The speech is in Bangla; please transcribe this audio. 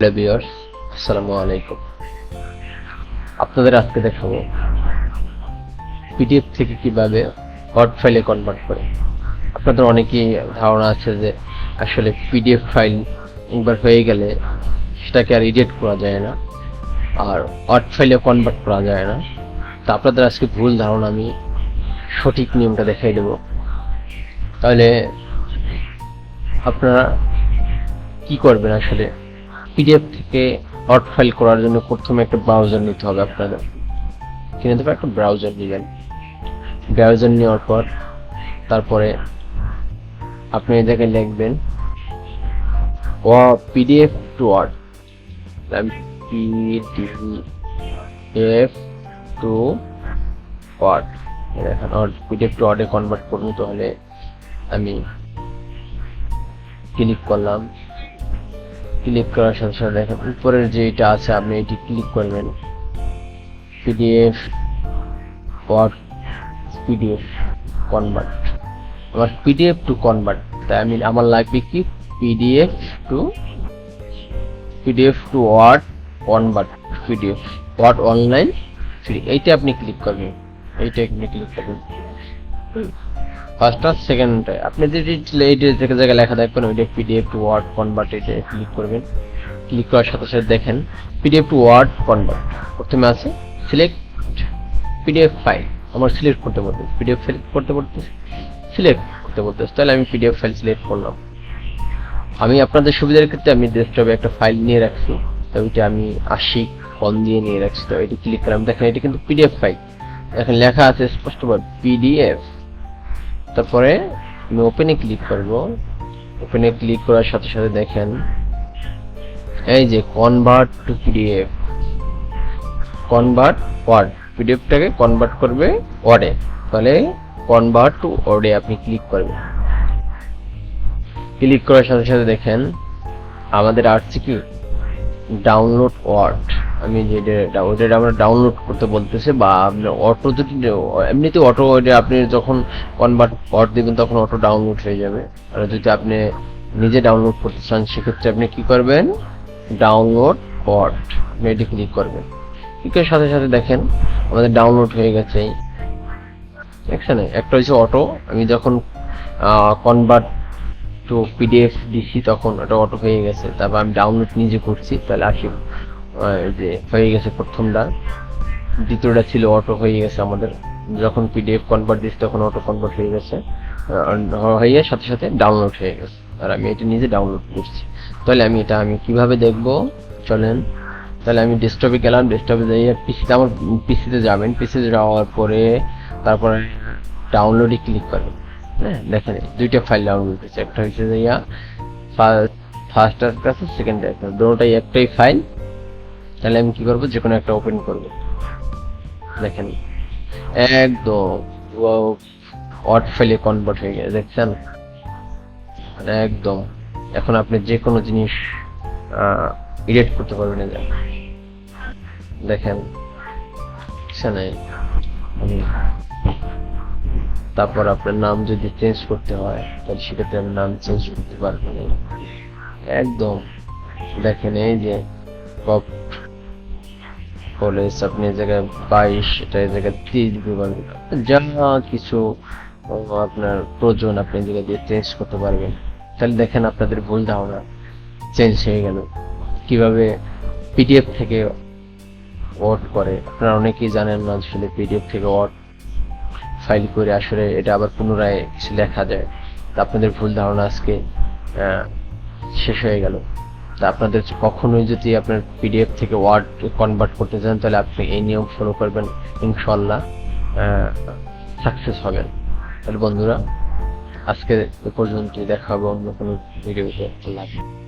হ্যালো ভিউয়ার্স, আসসালামু আলাইকুম। আপনাদের আজকে দেখাবো পিডিএফ থেকে কিভাবে ওয়ার্ড ফাইলে কনভার্ট করে। আপনাদের অনেকেই ধারণা আছে যে আসলে পিডিএফ ফাইল একবার হয়ে গেলে সেটাকে আর এডিট করা যায় না, আর ওয়ার্ড ফাইলে কনভার্ট করা যায় না। তা আপনাদের আজকে ভুল ধারণা, আমি সঠিক নিয়মটা দেখাই দেব। তাহলে আপনারা কি করবেন? আসলে পিডিএফ থেকে ওয়ার্ড ফাইল করার জন্য প্রথমে একটা ব্রাউজার নিতে হবে। আপনাদের কিনে দেবে, একটা ব্রাউজার নেবেন। ব্রাউজার নেওয়ার পর তারপরে আপনি এই জায়গায় লিখবেন PDF to word. PDF to word, দেখেন পিডিএফ টু ওয়ার্ডে কনভার্ট করুন। তাহলে আমি ক্লিক করলাম। ক্লিক করার সাথে সাথে দেখেন উপরের যে এটা আছে, আপনি এটি ক্লিক করবেন। পিডিএফ ওয়ার্ড পিডিএফ কনভার্ট, আমার পিডিএফ টু কনভার্ট, তাই আমি আমার লাগবে কি PDF to word convert, PDF word online free. এইটা আপনি ক্লিক করবেন, এইটা আপনি ক্লিক করবেন। ফার্স্ট আর সেকেন্ড আপনি যে জায়গায় লেখা দেখবেন ওইটা পিডিএফ টু ওয়ার্ড কনভার্ট, এটা ক্লিক করবেন। ক্লিক করার সাথে সাথে দেখেন পিডিএফ টু ওয়ার্ড কনভার্ট প্রথমে আছে সিলেক্ট পিডিএফ ফাইল। আমার সিলেক্ট করতে বলতে পিডিএফ ফাইল সিলেক্ট করতে বলতেছে, তাহলে আমি পিডিএফ ফাইল সিলেক্ট করলাম। আমি আপনাদের সুবিধার ক্ষেত্রে আমি ডেস্কটপে একটা ফাইল নিয়ে রাখছি, তো ওইটা আমি 80 ফোন দিয়ে নিয়ে রাখছি। তো এটি ক্লিক করলাম, দেখেন এটা কিন্তু পিডিএফ ফাইল, এখন লেখা আছে স্পষ্টভাবে পিডিএফ। তারপরে আমি ওপেনে ক্লিক করব। ওপেনে ক্লিক করার সাথে সাথে দেখেন এই যে convert to PDF, convert word, পিডিএফটাকে কনভার্ট করবে ওয়ার্ডে। তাহলে কনভার্ট টু ওয়ার্ডে আপনি ক্লিক করবেন। ক্লিক করার সাথে সাথে দেখেন আমাদের আসছে কি ডাউনলোড ওয়ার্ড। আমি যেটা ওটা আমরা ডাউনলোড করতে বলতেছে, বা আপনার অটো যদি এমনিতে অটো আপনি যখন কনভার্ট ওয়ার্ড দিবেন তখন অটো ডাউনলোড হয়ে যাবে। আর যদি আপনি নিজে ডাউনলোড করতে চান সেক্ষেত্রে আপনি কি করবেন, ডাউনলোড ওয়ার্ড আপনি এটি ক্লিক করবেন। ক্লিক করার সাথে সাথে দেখেন আমাদের ডাউনলোড হয়ে গেছে। দেখছেন একটা হচ্ছে অটো, আমি যখন কনভার্ট টু পিডিএফ দিছি তখন ওটা অটো হয়ে গেছে। তারপর আমি ডাউনলোড নিজে করছি, তাহলে আসি যে হয়ে গেছে প্রথমটা। দ্বিতীয়টা ছিল অটো হয়ে গেছে আমাদের, যখন পিডিএফ কনভার্ট দিচ্ছি তখন অটো কনভার্ট হয়ে গেছে, হয়ে সাথে সাথে ডাউনলোড হয়ে গেছে। আর আমি এটা নিজে ডাউনলোড করছি। তাহলে আমি কিভাবে দেখব, চলেন। তাহলে আমি ডেস্কটপে গেলাম, ডেস্কটপে যাই পিসিতে, আমার পিসিতে যাবেন। পিসিতে যাওয়ার পরে তারপরে ডাউনলোডে ক্লিক করবেন। হ্যাঁ, দেখেন দুইটা ফাইল ডাউনলোড হয়েছে, একটা হচ্ছে ফার্স্ট এর কাছে, সেকেন্ড এর কাছে, দুটোটাই একটাই ফাইল। তাহলে আমি কি করব, যে কোনো একটা ওপেন করব। দেখেন একদম ওয়ার্ড ফাইলে কনভার্ট হয়ে গেছে, দেখছেন একদম। এখন আপনি যে কোনো জিনিস এডিট করতে পারবেন। দেখেন তারপর আপনার নাম যদি চেঞ্জ করতে হয় তাহলে সেক্ষেত্রে আমি নাম চেঞ্জ করতে পারবেন একদম। দেখেন এই যে কলেজ, আপনি এই জায়গায় 22, এটা এই জায়গায় 30 দিতে পারবেন। যা কিছু আপনার প্রয়োজন আপনি এই জায়গায় দিয়ে চেঞ্জ করতে পারবেন। তাহলে দেখেন আপনাদের ভুল ধারণা চেঞ্জ হয়ে গেল। কিভাবে পিডিএফ থেকে ওয়ার্ড করে, আপনারা অনেকেই জানেন না আসলে পিডিএফ থেকে ওয়ার্ড ফাইল করে আসলে এটা আবার পুনরায় কিছু লেখা যায়। তা আপনাদের ভুল ধারণা আজকে শেষ হয়ে গেল। তা আপনাদের কখনোই যদি আপনার পিডিএফ থেকে ওয়ার্ড কনভার্ট করতে চান তাহলে আপনি এই নিয়ম ফলো করবেন, ইনশাআল্লাহ সাকসেস হবেন। তাহলে বন্ধুরা আজকে এ পর্যন্ত, দেখা হবে অন্য কোনো ভিডিওতে। আল্লাহ হাফেজ।